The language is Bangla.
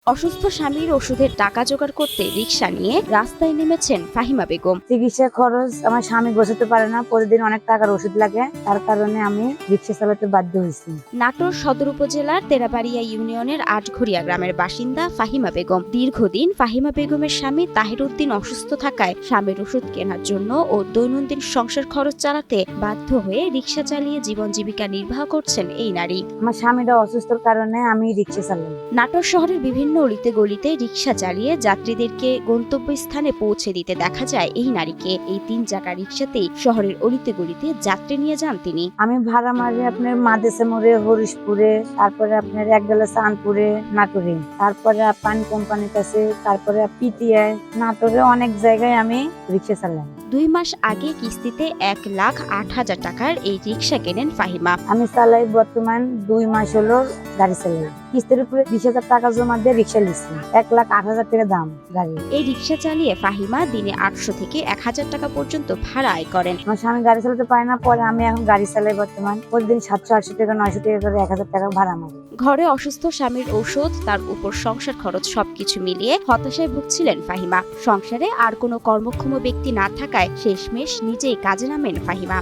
অসুস্থ স্বামীর ওষুধের টাকা জোগাড় করতে রিকশা নিয়ে রাস্তায় নেমেছেন ফাহিমা বেগম। চিকিৎসা খরচ আমার স্বামী বসাতে পারে না, প্রতিদিন অনেক টাকার ওষুধ লাগে, তার কারণে আমি রিকশা চালাতে বাধ্য হয়েছি। নাটোর সদর উপজেলার তেরাবাড়িয়া ইউনিয়নের আটঘরিয়া গ্রামের বাসিন্দা ফাহিমা বেগম। দীর্ঘদিন ফাহিমা বেগমের স্বামী তাহির উদ্দিন অসুস্থ থাকায় স্বামীর ওষুধ কেনার জন্য ও দৈনন্দিন সংসার খরচ চালাতে বাধ্য হয়ে রিকশা চালিয়ে জীবন জীবিকা নির্বাহ করছেন এই নারী। আমার স্বামীটা অসুস্থর কারণে আমি রিকশা চালাই। নাটোর শহরের বিভিন্ন অলিতে গলিতে রিকশা চালিয়ে যাত্রীদেরকে গন্তব্যস্থানে পৌঁছে দিতে দেখা যায় এই নারীকে। এই 3 চাকা রিকশাতেই শহরের অলিতে গলিতে যাত্রী নিয়ে যান তিনি। আমি ভাড়া মারি আপনার মাদেশে মোড়ে, হরিশপুরে, তারপরে আপনার একবেলা চাঁদপুরে, নাটোরে, তারপরে পানি কোম্পানির কাছে, তারপরে পিটিআই, নাটোরে অনেক জায়গায় আমি রিকশা চালাই। 2 মাস আগে কিস্তিতে 1,08,000 টাকার এই রিকশা কেনেন ফাহিমা। আমি চালাই বর্তমান 2 মাস হলো গাড়ি চালাই। কিস্তির উপরে 20,000 টাকা জমা দিয়ে রিকশা নিচ্ছি, 1,08,000 টাকা দাম গাড়ি। এই রিকশা চালিয়ে ফাহিমা দিনে 800 থেকে 1,000 টাকা পর্যন্ত ভাড়া আয় করেন। আমার স্বামী গাড়ি চালাতে পারে না, পরে আমি এখন গাড়ি চালাই। বর্তমান প্রতিদিন 700-800 টাকা, 900 টাকা করে 1,000 টাকা ভাড়া মারি। ঘরে অসুস্থ স্বামীর ঔষধ, তার উপর সংসার খরচ সবকিছু মিলিয়ে হতাশায় ভুগছিলেন ফাহিমা। সংসারে আর কোনো কর্মক্ষম ব্যক্তি না থাকায় শেষমেশ নিজেই কাজে নামেন ফাহিমা।